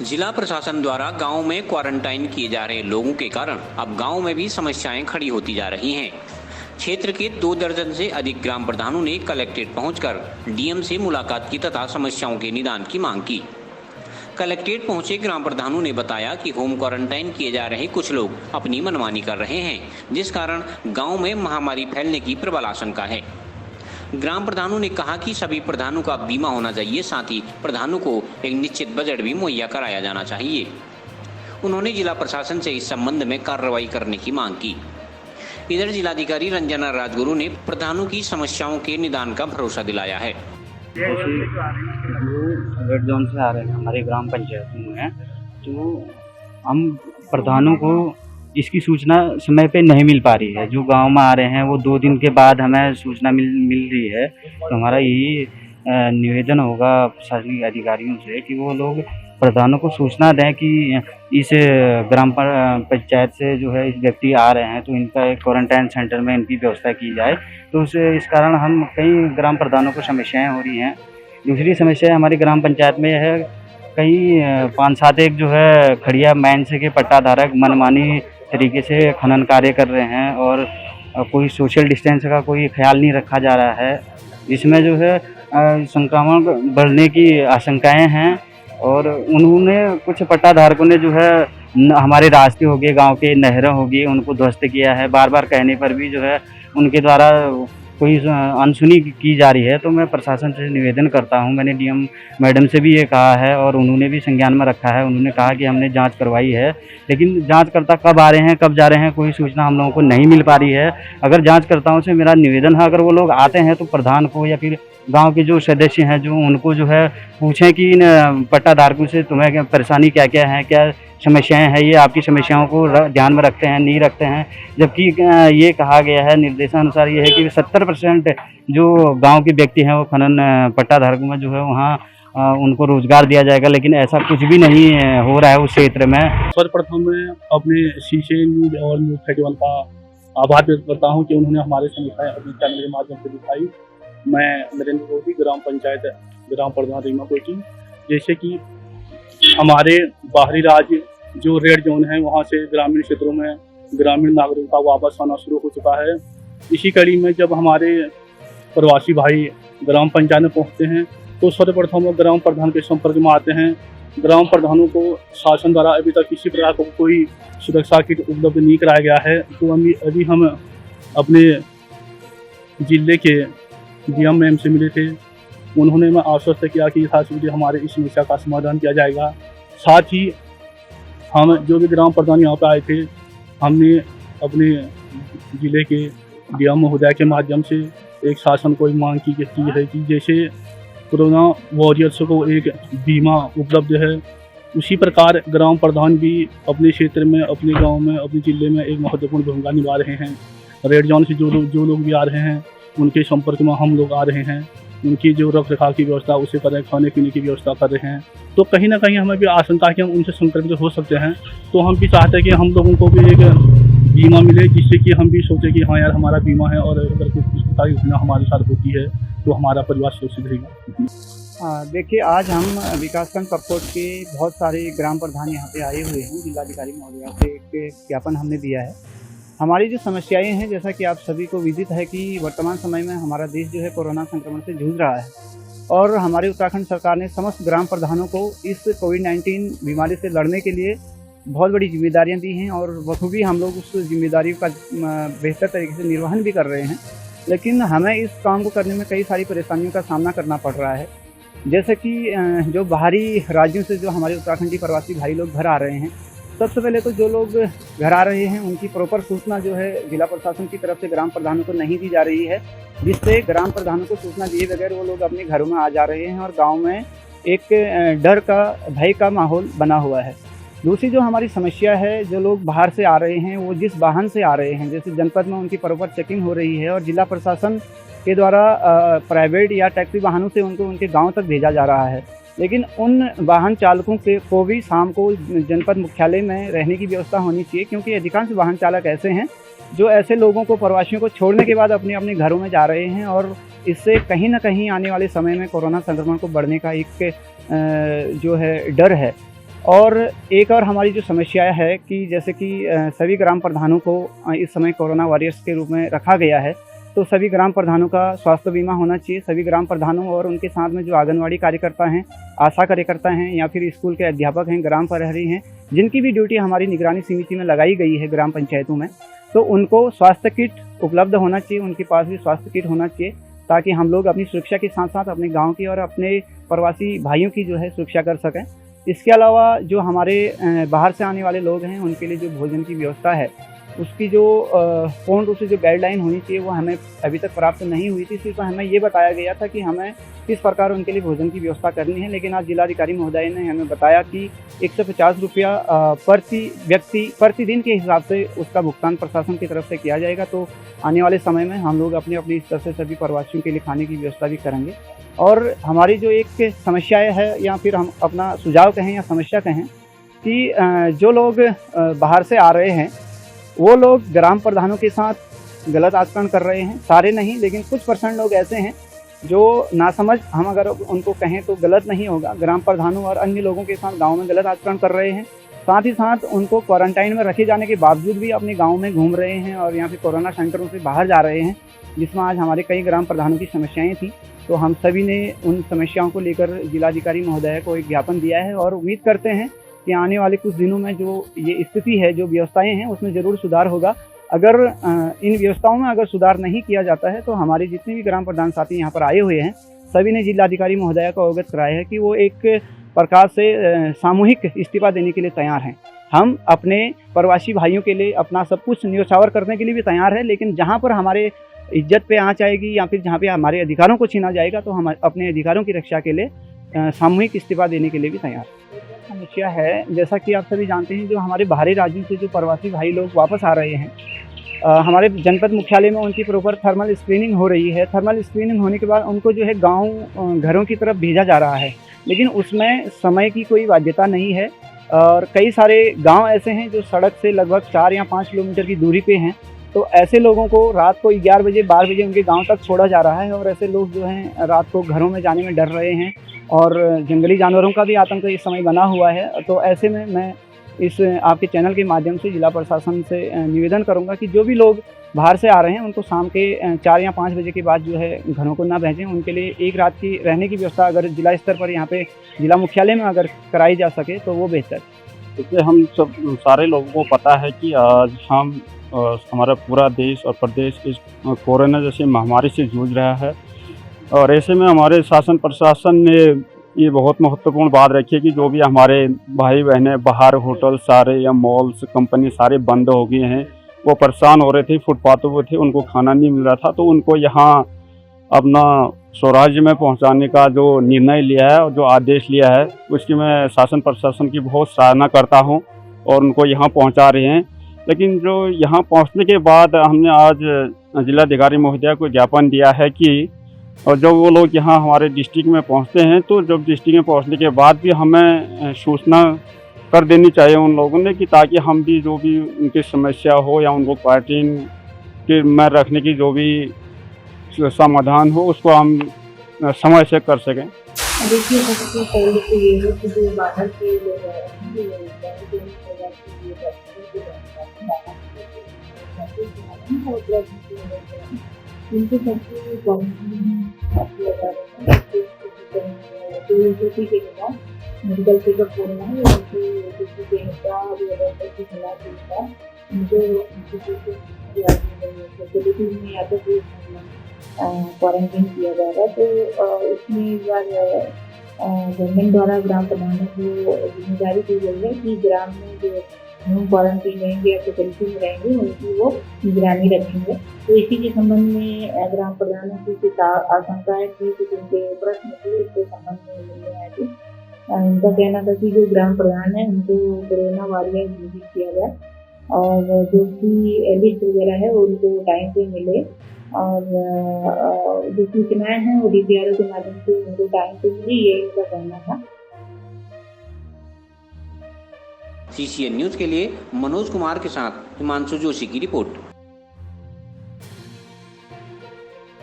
जिला प्रशासन द्वारा गांव में क्वारंटाइन किए जा रहे लोगों के कारण अब गांव में भी समस्याएं खड़ी होती जा रही हैं। क्षेत्र के 2 दर्जन से अधिक ग्राम प्रधानों ने कलेक्ट्रेट पहुंचकर डीएम से मुलाकात की तथा समस्याओं के निदान की मांग की। कलेक्ट्रेट पहुंचे ग्राम प्रधानों ने बताया कि होम क्वारंटाइन किए जा रहे कुछ लोग अपनी मनमानी कर रहे हैं, जिस कारण गाँव में महामारी फैलने की प्रबल आशंका है। ग्राम प्रधानों ने कहा कि सभी प्रधानों का बीमा होना चाहिए, साथ ही प्रधानों को एक निश्चित बजट भी मुहैया कराया जाना चाहिए। उन्होंने जिला प्रशासन से इस संबंध में कार्रवाई करने की मांग की। इधर जिलाधिकारी रंजना राजगुरु ने प्रधानों की समस्याओं के निदान का भरोसा दिलाया है। जो रेड जोन से आ रहे हैं हमारे ग्राम पंचायत में, तो हम प्रधानों को इसकी सूचना समय पे नहीं मिल पा रही है। जो गांव में आ रहे हैं वो 2 दिन के बाद हमें सूचना मिल रही है। तो हमारा यही निवेदन होगा प्रशासनिक अधिकारियों से कि वो लोग प्रधानों को सूचना दें कि इस ग्राम पंचायत से जो है इस व्यक्ति आ रहे हैं, तो इनका एक क्वारंटाइन सेंटर में इनकी व्यवस्था की जाए। तो इस कारण हम कई ग्राम प्रधानों को समस्याएं हो रही हैं। दूसरी समस्या हमारी ग्राम पंचायत में है, कई 5-7 एक जो है खड़िया मैन से के पट्टाधारक मनमानी तरीके से खनन कार्य कर रहे हैं और कोई सोशल डिस्टेंस का कोई ख्याल नहीं रखा जा रहा है। इसमें जो है संक्रमण बढ़ने की आशंकाएं हैं और उन्होंने कुछ पट्टाधारकों ने जो है हमारे रास्ते हो गए, गांव के नहरें हो गई, उनको ध्वस्त किया है। बार बार कहने पर भी जो है उनके द्वारा कोई अनसुनी की जा रही है। तो मैं प्रशासन से निवेदन करता हूं, मैंने डीएम मैडम से भी ये कहा है और उन्होंने भी संज्ञान में रखा है। उन्होंने कहा कि हमने जांच करवाई है, लेकिन जांचकर्ता कब आ रहे हैं कब जा रहे हैं कोई सूचना हम लोगों को नहीं मिल पा रही है। अगर जांचकर्ताओं से मेरा निवेदन है, अगर वो लोग आते हैं तो प्रधान को या फिर गांव के जो सदस्य हैं जो उनको जो है पूछें कि इन पट्टाधारकों से तुम्हें परेशानी क्या क्या है, क्या समस्याएं हैं, ये आपकी समस्याओं को ध्यान में रखते हैं नहीं रखते हैं। जबकि ये कहा गया है निर्देशानुसार ये है कि 70% जो गांव के व्यक्ति हैं वो खनन पट्टाधारकों में जो है वहाँ उनको रोजगार दिया जाएगा, लेकिन ऐसा कुछ भी नहीं हो रहा है उस क्षेत्र में। सर्वप्रथम मैं अपने शीशे न्यूज और न्यूज 31 का आभार व्यक्त करता हूँ कि उन्होंने हमारे समस्याएं अपने चैनल के माध्यम से दिखाई। मैं नरेंद्र मोदी, ग्राम पंचायत ग्राम प्रधान रीमा कोची। जैसे कि हमारे बाहरी राज्य जो रेड जोन है वहाँ से ग्रामीण क्षेत्रों में ग्रामीण नागरिकों का वापस आना शुरू हो चुका है। इसी कड़ी में जब हमारे प्रवासी भाई ग्राम पंचायत में पहुँचते हैं तो सर्वप्रथम वो ग्राम प्रधान के संपर्क में आते हैं। ग्राम प्रधानों को शासन द्वारा अभी तक किसी प्रकार का कोई सुरक्षा किट उपलब्ध नहीं कराया गया है। तो अभी हम अपने जिले के डीएम मैम से मिले थे, उन्होंने मैं आश्वस्त किया कि यथाशीघ्र हमारे इस समस्या का समाधान किया जाएगा। साथ ही हम जो भी ग्राम प्रधान यहाँ पर आए थे, हमने अपने जिले के डीएम महोदय के माध्यम से एक शासन को मांग की है कि जैसे कोरोना वॉरियर्स को एक बीमा उपलब्ध है, उसी प्रकार ग्राम प्रधान भी अपने क्षेत्र में, अपने गांव में, अपने जिले में एक महत्वपूर्ण भूमिका निभा रहे हैं। रेड जोन से जो लोग भी आ रहे हैं उनके संपर्क में हम लोग आ रहे हैं, उनकी जो रख रखाव की व्यवस्था उसे कर रहे हैं, खाने पीने की व्यवस्था कर रहे हैं। तो कहीं ना कहीं हमें भी आशंका है कि हम उनसे संक्रमित हो सकते हैं। तो हम भी चाहते हैं कि हम लोगों को भी एक बीमा मिले, जिससे कि हम भी सोचें कि हाँ यार हमारा बीमा है और अगर कुछ इस प्रकार की घटना हमारे साथ होती है तो हमारा परिवार सुरक्षित रहेगा। देखिए, आज हम विकासखंड कपकोट के बहुत सारे ग्राम प्रधान यहाँ पे आए हुए हैं। जिलाधिकारी महोदया से एक ज्ञापन हमने दिया है। हमारी जो समस्याएं हैं, जैसा कि आप सभी को विदित है कि वर्तमान समय में हमारा देश जो है कोरोना संक्रमण से जूझ रहा है और हमारे उत्तराखंड सरकार ने समस्त ग्राम प्रधानों को इस कोविड-19 बीमारी से लड़ने के लिए बहुत बड़ी जिम्मेदारियां दी हैं और बखूबी हम लोग उस जिम्मेदारी का बेहतर तरीके से निर्वहन भी कर रहे हैं। लेकिन हमें इस काम को करने में कई सारी परेशानियों का सामना करना पड़ रहा है। जैसे कि जो बाहरी राज्यों से जो हमारे उत्तराखंडी प्रवासी भाई लोग घर आ रहे हैं, सबसे पहले तो जो लोग घर आ रहे हैं उनकी प्रॉपर सूचना जो है जिला प्रशासन की तरफ से ग्राम प्रधानों को नहीं दी जा रही है, जिससे ग्राम प्रधानों को सूचना दिए बगैर वो लोग अपने घरों में आ जा रहे हैं और गांव में एक डर का, भय का माहौल बना हुआ है। दूसरी जो हमारी समस्या है, जो लोग बाहर से आ रहे हैं वो जिस वाहन से आ रहे हैं, जैसे जनपद में उनकी प्रॉपर चेकिंग हो रही है और जिला प्रशासन के द्वारा प्राइवेट या टैक्सी वाहनों से उनको उनके गाँव तक भेजा जा रहा है। लेकिन उन वाहन चालकों को भी शाम को जनपद मुख्यालय में रहने की व्यवस्था होनी चाहिए, क्योंकि अधिकांश वाहन चालक ऐसे हैं जो ऐसे लोगों को, प्रवासियों को छोड़ने के बाद अपने अपने घरों में जा रहे हैं और इससे कहीं ना कहीं आने वाले समय में कोरोना संक्रमण को बढ़ने का एक जो है डर है। और एक और हमारी जो समस्या है कि जैसे कि सभी ग्राम प्रधानों को इस समय कोरोना वॉरियर्स के रूप में रखा गया है, तो सभी ग्राम प्रधानों का स्वास्थ्य बीमा होना चाहिए। सभी ग्राम प्रधानों और उनके साथ में जो आंगनवाड़ी कार्यकर्ता हैं, आशा कार्यकर्ता हैं या फिर स्कूल के अध्यापक हैं, ग्राम प्रहरी हैं, जिनकी भी ड्यूटी हमारी निगरानी समिति में लगाई गई है ग्राम पंचायतों में, तो उनको स्वास्थ्य किट उपलब्ध होना चाहिए, उनके पास भी स्वास्थ्य किट होना चाहिए, ताकि हम लोग अपनी सुरक्षा के साथ साथ अपने गाँव की और अपने प्रवासी भाइयों की जो है सुरक्षा कर सकें। इसके अलावा जो हमारे बाहर से आने वाले लोग हैं, उनके लिए जो भोजन की व्यवस्था है, उसकी जो पूर्ण रूप से जो गाइडलाइन होनी चाहिए वो हमें अभी तक प्राप्त नहीं हुई थी। सिर्फ हमें ये बताया गया था कि हमें किस प्रकार उनके लिए भोजन की व्यवस्था करनी है, लेकिन आज जिलाधिकारी महोदय ने हमें बताया कि 150 रुपया प्रति व्यक्ति प्रतिदिन के हिसाब से उसका भुगतान प्रशासन की तरफ से किया जाएगा। तो आने वाले समय में हम लोग अपने अपने स्तर से सभी प्रवासियों के लिए खाने की व्यवस्था भी करेंगे। और हमारी जो एक समस्याएँ है या फिर हम अपना सुझाव कहें या समस्या कहें कि जो लोग बाहर से आ रहे हैं वो लोग ग्राम प्रधानों के साथ गलत आचरण कर रहे हैं। सारे नहीं, लेकिन कुछ % लोग ऐसे हैं जो नासमझ, हम अगर उनको कहें तो गलत नहीं होगा, ग्राम प्रधानों और अन्य लोगों के साथ गांव में गलत आचरण कर रहे हैं। साथ ही साथ उनको क्वारंटाइन में रखे जाने के बावजूद भी अपने गाँव में घूम रहे हैं और यहाँ पे कोरोना सेंटरों से बाहर जा रहे हैं, जिसमें आज हमारे कई ग्राम प्रधानों की समस्याएँ थी। तो हम सभी ने उन समस्याओं को लेकर जिलाधिकारी महोदय को एक ज्ञापन दिया है और उम्मीद करते हैं कि आने वाले कुछ दिनों में जो ये स्थिति है, जो व्यवस्थाएं हैं, उसमें ज़रूर सुधार होगा। अगर इन व्यवस्थाओं में अगर सुधार नहीं किया जाता है तो हमारे जितने भी ग्राम प्रधान साथी यहाँ पर आए हुए हैं, सभी ने जिलाधिकारी महोदय को अवगत कराया है कि वो एक प्रकार से सामूहिक इस्तीफा देने के लिए तैयार हैं। हम अपने प्रवासी भाइयों के लिए अपना सब कुछ न्योछावर करने के लिए भी तैयार है, लेकिन जहाँ पर हमारे इज्जत पे आँच आएगी या फिर जहाँ पे हमारे अधिकारों को छीना जाएगा तो हम अपने अधिकारों की रक्षा के लिए सामूहिक इस्तीफा देने के लिए भी तैयार हैं। समस्या है, जैसा कि आप सभी जानते हैं, जो हमारे बाहरी राज्यों से जो प्रवासी भाई लोग वापस आ रहे हैं, हमारे जनपद मुख्यालय में उनकी प्रॉपर थर्मल स्क्रीनिंग हो रही है। थर्मल स्क्रीनिंग होने के बाद उनको जो है गाँव घरों की तरफ भेजा जा रहा है, लेकिन उसमें समय की कोई बाध्यता नहीं है। और कई सारे गाँव ऐसे हैं जो सड़क से लगभग 4 या 5 किलोमीटर की दूरी पे हैं, तो ऐसे लोगों को रात को 11 बजे 12 बजे उनके गांव तक छोड़ा जा रहा है और ऐसे लोग जो हैं रात को घरों में जाने में डर रहे हैं और जंगली जानवरों का भी आतंक इस समय बना हुआ है। तो ऐसे में मैं इस आपके चैनल के माध्यम से जिला प्रशासन से निवेदन करूंगा कि जो भी लोग बाहर से आ रहे हैं उनको शाम के 4 या 5 बजे के बाद जो है घरों को ना भेजें। उनके लिए एक रात की रहने की व्यवस्था अगर जिला स्तर पर यहाँ पे जिला मुख्यालय में अगर कराई जा सके तो वो बेहतर। इसलिए हम सब सारे लोगों को पता है कि आज हम हमारा पूरा देश और प्रदेश इस कोरोना जैसी महामारी से जूझ रहा है और ऐसे में हमारे शासन प्रशासन ने ये बहुत महत्वपूर्ण बात रखी है कि जो भी हमारे भाई बहनें बाहर होटल सारे या मॉल्स कंपनी सारे बंद हो गए हैं, वो परेशान हो रहे थे, फुटपाथों पर थे, उनको खाना नहीं मिल रहा था, तो उनको यहाँ अपना स्वराज्य में पहुँचाने का जो निर्णय लिया है और जो आदेश लिया है उसकी मैं शासन प्रशासन की बहुत सराहना करता हूँ और उनको यहाँ पहुँचा रहे हैं। लेकिन जो यहाँ पहुँचने के बाद हमने आज जिलाधिकारी महोदय को ज्ञापन दिया है कि और जब वो लोग यहाँ हमारे डिस्ट्रिक्ट में पहुँचते हैं तो जब डिस्ट्रिक्ट में पहुँचने के बाद भी हमें सूचना कर देनी चाहिए उन लोगों ने कि ताकि हम भी जो भी उनकी समस्या हो या उनको क्वारंटीन के में रखने की जो भी समाधान हो उसको हम समय से कर सकें। देखिए, सबसे पहले तो ये है कि जो बाहर के लोग आए हैं उनको सबसे मेडिकल चेकअप होना है, फैसिलिटी में या तो क्वारंटीन किया जाएगा। तो उसमें इस बार गवर्नमेंट द्वारा ग्राम प्रधानों को जिम्मेदारी दी गई है कि ग्राम में जो होम क्वारंटीन रहेंगे या फैसिलिटी में रहेंगे उनकी वो निगरानी रखेंगे। तो इसी के संबंध में ग्राम प्रधानों की कुछ आशंकाएं थी, कुछ उनके प्रश्न थे, इसके संबंध में मिलने आए थे। उनका कहना था कि जो ग्राम प्रधान है उनको कोरोना वॉरियर घोषित किया जाए और जो भी लिस्ट वगैरह है उनको टाइम पे मिले और जो सूचनाएं हैं वो DPRO के माध्यम से उनको टाइम पे मिले, ये इनका कहना था। CCN न्यूज़ के लिए मनोज कुमार के साथ हिमांशु जोशी की रिपोर्ट।